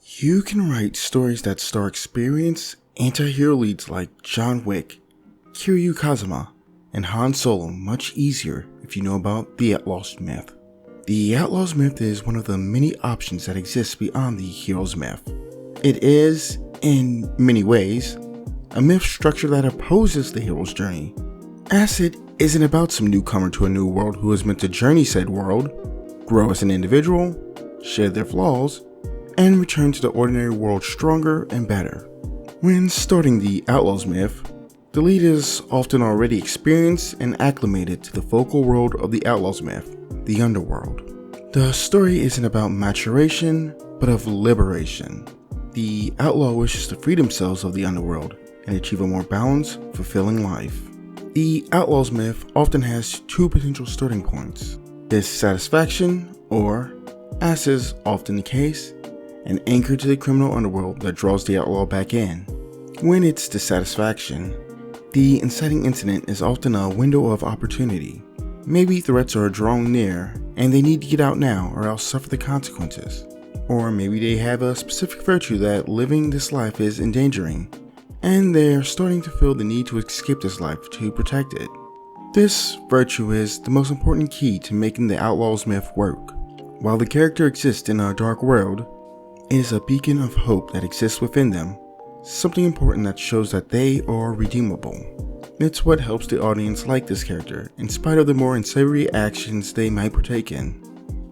You can write stories that star experienced anti-hero leads like John Wick, Kiryu Kazuma, and Han Solo much easier if you know about the Outlaw's myth. The Outlaw's myth is one of the many options that exist beyond the hero's myth. It is, in many ways, a myth structure that opposes the hero's journey, as it isn't about some newcomer to a new world who is meant to journey said world, grow as an individual, shed their flaws, and return to the ordinary world stronger and better. When starting the Outlaw's myth, the lead is often already experienced and acclimated to the focal world of the Outlaw's myth, the Underworld. The story isn't about maturation, but of liberation. The Outlaw wishes to free themselves of the Underworld and achieve a more balanced, fulfilling life. The Outlaw's myth often has two potential starting points: dissatisfaction, or, as is often the case, an anchor to the criminal underworld that draws the outlaw back in. When it's dissatisfaction, the inciting incident is often a window of opportunity. Maybe threats are drawing near and they need to get out now or else suffer the consequences. Or maybe they have a specific virtue that living this life is endangering, and they're starting to feel the need to escape this life to protect it. This virtue is the most important key to making the Outlaw's myth work. While the character exists in a dark world, it is a beacon of hope that exists within them, something important that shows that they are redeemable. It's what helps the audience like this character, in spite of the more unsavory actions they might partake in.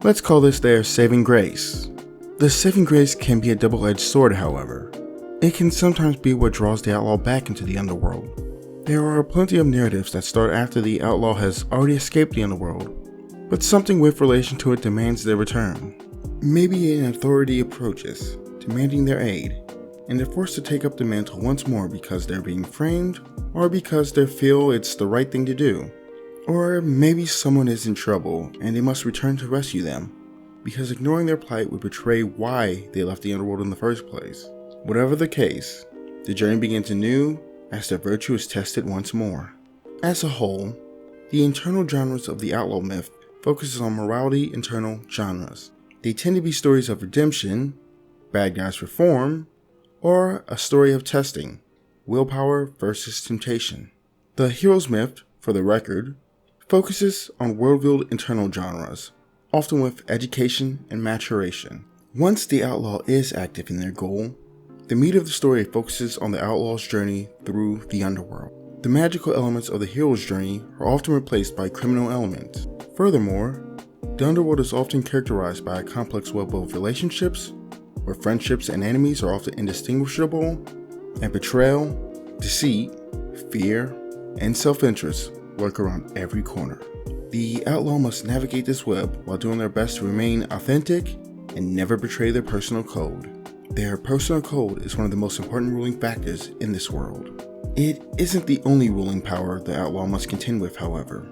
Let's call this their saving grace. The saving grace can be a double-edged sword, however. It can sometimes be what draws the outlaw back into the underworld. There are plenty of narratives that start after the outlaw has already escaped the underworld, but something with relation to it demands their return. Maybe an authority approaches, demanding their aid, and they're forced to take up the mantle once more because they're being framed, or because they feel it's the right thing to do. Or maybe someone is in trouble and they must return to rescue them, because ignoring their plight would betray why they left the underworld in the first place. Whatever the case, the journey begins anew as their virtue is tested once more. As a whole, the internal genres of the Outlaw myth focuses on morality internal genres. They tend to be stories of redemption, bad guys reform, or a story of testing, willpower versus temptation. The hero's myth, for the record, focuses on worldview internal genres, often with education and maturation. Once the outlaw is active in their goal, the meat of the story focuses on the outlaw's journey through the underworld. The magical elements of the hero's journey are often replaced by criminal elements. Furthermore, the underworld is often characterized by a complex web of relationships, where friendships and enemies are often indistinguishable, and betrayal, deceit, fear, and self-interest lurk around every corner. The outlaw must navigate this web while doing their best to remain authentic and never betray their personal code. Their personal code is one of the most important ruling factors in this world. It isn't the only ruling power the outlaw must contend with, however.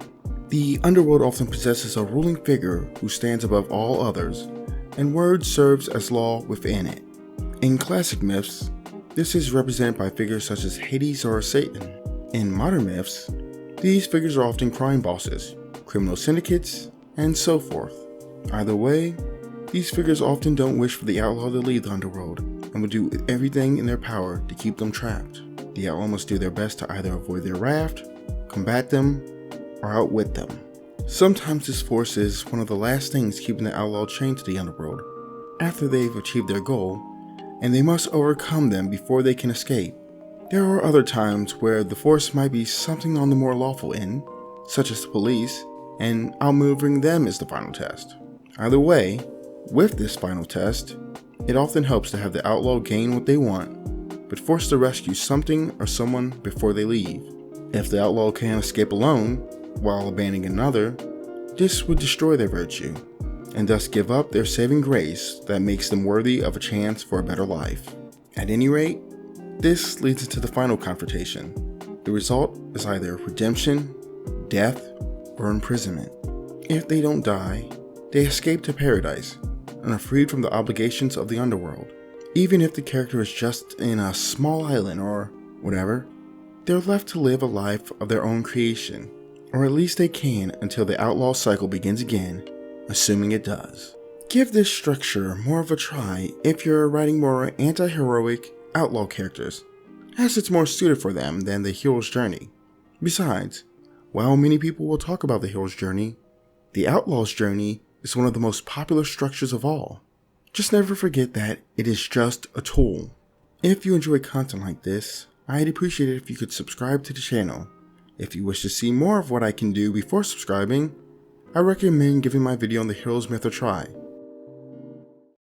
The underworld often possesses a ruling figure who stands above all others, and word serves as law within it. In classic myths, this is represented by figures such as Hades or Satan. In modern myths, these figures are often crime bosses, criminal syndicates, and so forth. Either way, these figures often don't wish for the outlaw to leave the underworld, and will do everything in their power to keep them trapped. The outlaw must do their best to either avoid their raft, combat them, or outwit them. Sometimes this force is one of the last things keeping the outlaw chained to the underworld, after they've achieved their goal, and they must overcome them before they can escape. There are other times where the force might be something on the more lawful end, such as the police, and outmaneuvering them is the final test. Either way, with this final test, it often helps to have the outlaw gain what they want, but forced to rescue something or someone before they leave. If the outlaw can't escape alone, while abandoning another, this would destroy their virtue, and thus give up their saving grace that makes them worthy of a chance for a better life. At any rate, this leads into the final confrontation. The result is either redemption, death, or imprisonment. If they don't die, they escape to paradise and are freed from the obligations of the underworld. Even if the character is just in a small island or whatever, they're left to live a life of their own creation. Or at least they can until the outlaw cycle begins again, assuming it does. Give this structure more of a try if you're writing more anti-heroic outlaw characters, as it's more suited for them than the hero's journey. Besides, while many people will talk about the hero's journey, the outlaw's journey is one of the most popular structures of all. Just never forget that it is just a tool. If you enjoy content like this, I'd appreciate it if you could subscribe to the channel. If you wish to see more of what I can do before subscribing, I recommend giving my video on the hero's myth a try.